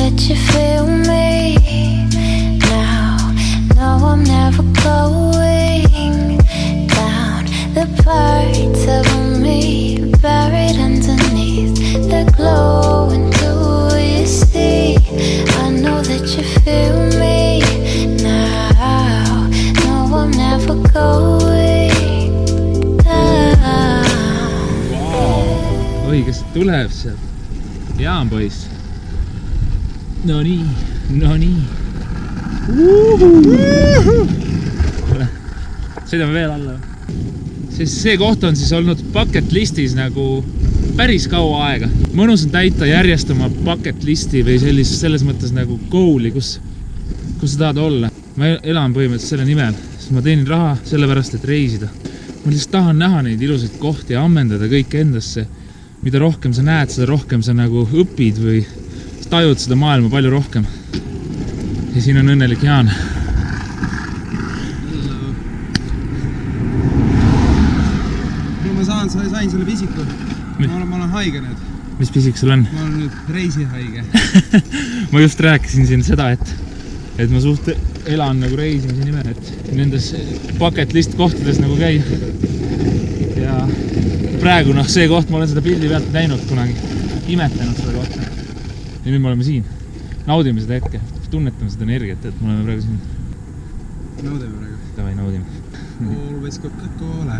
that you feel me now. No, I'm never going down the parts of me buried underneath the glow. And do you see? I know that you feel me now. No, I'm never going down. Oi, kas tuleb sealt? Jaan, poiss. No nii. Sõidame veel alla. See koht on siis olnud bucket listis nagu päris kaua aega. Mõnus on täita järjest oma bucket listi või selles mõttes nagu goal'i, kus sa tahad olla. Ma elan põhimõtteliselt selle nimel, sest ma teenin raha sellepärast, et reisida. Ma lihtsalt tahan näha neid ilusaid kohti ja ammendada kõik endasse. Mida rohkem sa näed, seda rohkem sa nagu õpid või tajud seda maailma palju rohkem. Ja siin on õnnelik Jaan. Ma sain selle pisiku. Ma olen haige nüüd. Mis pisik sul on? Ma olen nüüd reisihaige. Ma just rääkisin siin seda, et ma suht elan nagu reisimise nimel, et nendes bucket list kohtades nagu käi. Ja praegu see koht, ma olen seda pildi pealt näinud kunagi, imetlenud seda kohta. Ja nüüd me oleme siin. Naudime seda hetke, tunnetame seda energiat, et me oleme praegu siin. Naudime praegu. Davai, naudime. Always Coca-Cola.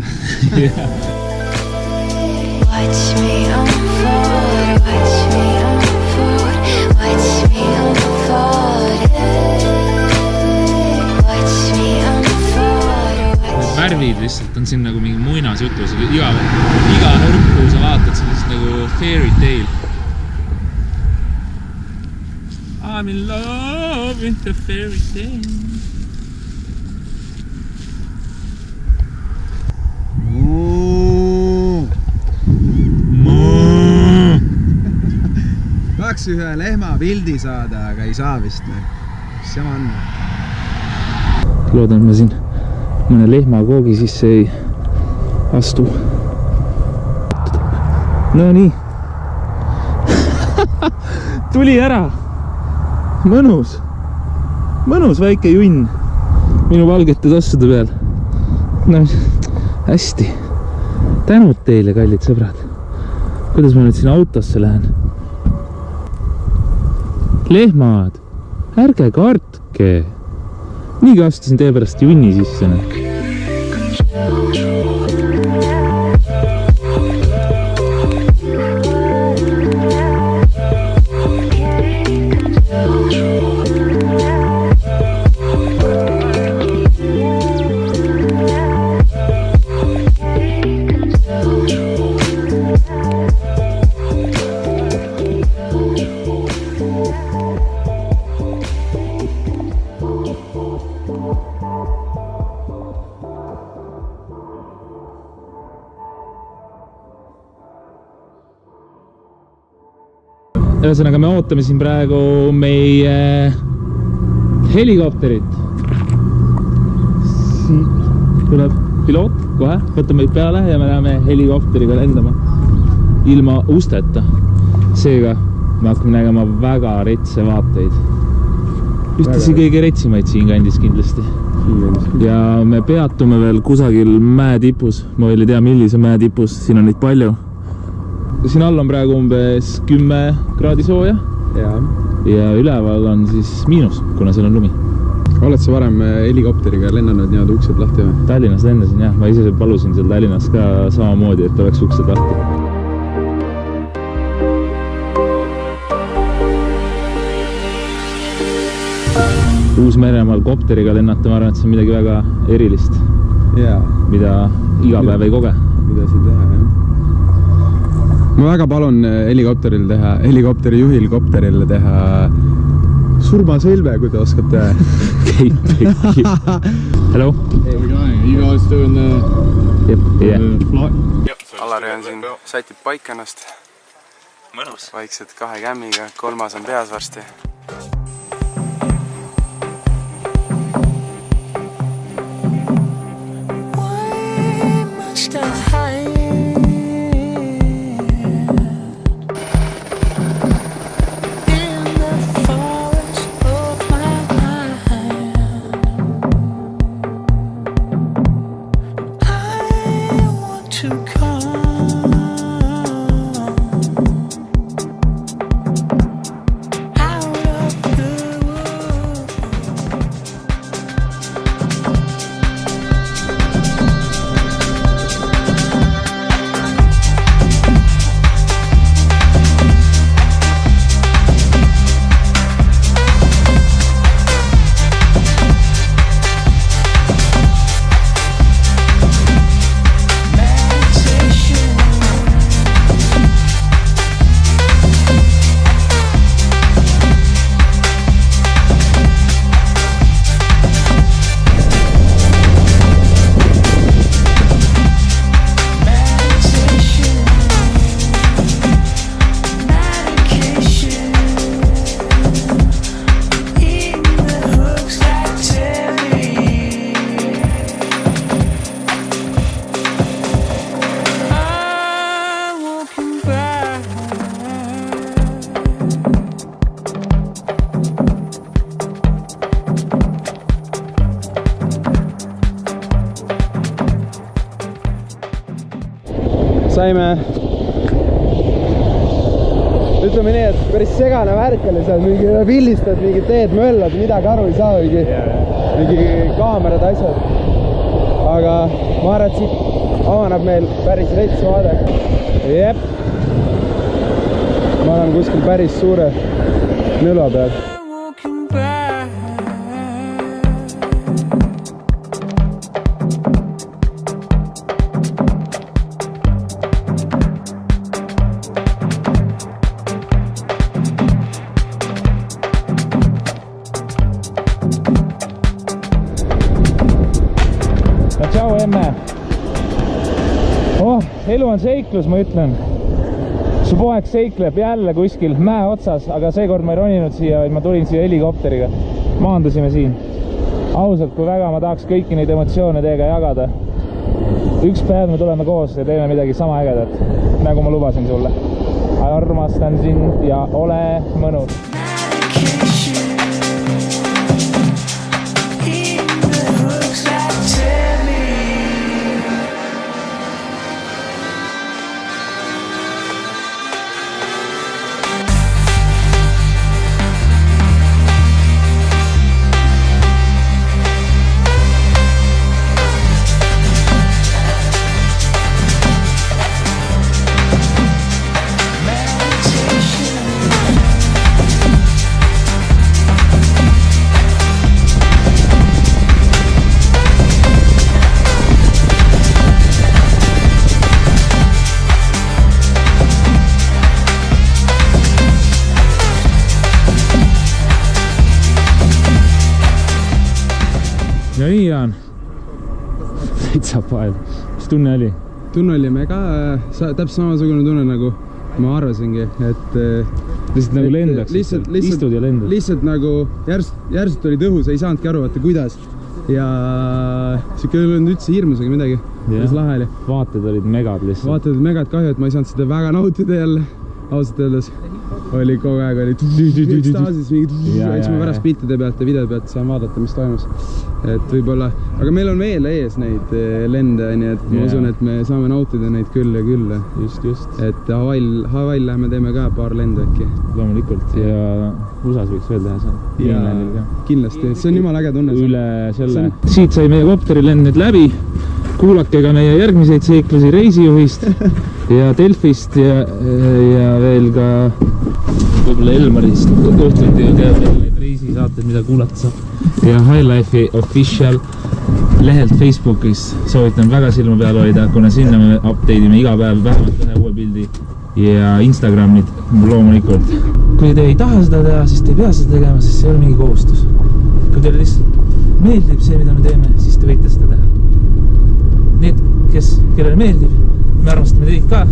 Watch me unfold, watch me unfold, watch me unfold, watch me unfold. Need värvid lihtsalt on siin nagu mingi muinas jutus. Iga nurk, kui sa vaatad, see on lihtsalt nagu fairy tale. I'm in love with the fairy tale. Tahaks ühe lehma pildi saada, aga ei saa vist. Mis sama on? Loodan, et ma siin mõne lehma koogi sisse ei astu. No nii. Tuli ära. Mõnus väike junn minu valgete tassude peal. No, hästi. Tänud teile, kallid sõbrad. Kuidas ma nüüd siin autosse lähen? Lehmad, ärge kartke. Niigi astusin tee pärast junni sisse. Ühesõnaga me ootame siin praegu meie helikopterit. Siit tuleb piloot kohe, võtab meid peale ja me läheme helikopteriga lendama ilma usteta. Seega me hakkame nägema väga retse vaateid. Ühtesi kõige retsimaid siin kandis kindlasti. Ja me peatume veel kusagil mäe tipus. Ma veel ei tea, millise mäe tipus. Siin on neid palju. Siin all on praegu umbes 10 kraadi sooja ja üleval on siis miinus, kuna seal on lumi. Oled sa varem helikopteriga lennanud niimoodi uksed lahti või? Tallinnas lendasin jah, ma ise palusin seal Tallinnas ka samamoodi, et oleks uksed lahti. Uus-Meremaal kopteriga lennata, ma arvan, et see on midagi väga erilist, mida iga päev ei koge. Mida siin teha, jah? Ma väga palun helikopteri juhil kopteril teha surmasõlve, kui te oskate. Hello? Hey, we're going. Are you guys doing the flight? Alari on siin, sätib paika ennast. Mõnus. Vaikselt 2 kämmiga, 3 on peas varsti. In the fall. saime, ütleme nii, et päris segane värk oli seal, mingi pildistad, mingi teed möllad, midagi aru ei saa, mingi kaamerad, asjad. Aga ma arvan, et siit avaneb meil päris rets vaade. Jep. Ma olen kuskil päris suure nõla peal. Tšau, emme! Elu on seiklus, ma ütlen. Su poeg seikleb jälle kuskil mäe otsas, aga seekord ma ei roninud siia, vaid ma tulin siia helikopteriga. Maandusime siin. Ausalt, kui väga ma tahaks kõiki neid emotsioone teiega jagada. Üks päev me tuleme koos ja teeme midagi sama ägedat, nagu ma lubasin sulle. Armastan sind ja ole mõnus. Ja nii on. Täitsa pael. Mis tunne oli? Tunne oli mega, täpselt samasugune tunne nagu ma arvasingi, et lihtsalt nagu lendaks, istud ja lendad. Lihtsalt nagu järsult oli tõhus, ei saanudki aru, vaata kuidas. Ja siuke ei olnud üldse hirmus ega midagi. Mis lahe oli. Vaated olid megad lihtsalt. Vaated olid megad, kahju, et ma ei saanud seda väga nautida jälle. Ausalt öeldes oli kogu aeg oli ekstaasis mingi, eks ma pärast piltide pealt ja video pealt saan vaadata, mis toimus. Et võib-olla, aga meil on veel ees neid lende, nii et ma usun, et me saame nautida neid küll ja küll. Just. Et Hawaii läheme teeme ka paar lendu äkki. Loomulikult ja USA-s võiks veel teha seal. Ja kindlasti, see on jumala äge tunne. Üle selle. Siit sai meie kopterilend nüüd läbi. Kuulake ka meie järgmiseid seiklusi Reisijuhist ja Delfist ja veel ka võib-olla Elmarist õhtuti käib veel neid reisisaateid, mida kuulata saab. Ja Highlife'i official lehelt Facebookis soovitan väga silma peal hoida, kuna sinna me update ime iga päev vähemalt ühe uue pildi ja Instagramid loomulikult. Kui te ei taha seda teha, siis te ei pea seda tegema, sest see ei ole mingi kohustus. Kui teile lihtsalt meeldib see, mida me teeme, siis te võite seda teha. Need, kellele meeldib, me armastame teid ka.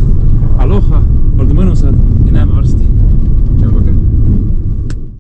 Aloha, olge mõnusad ja näeme varsti.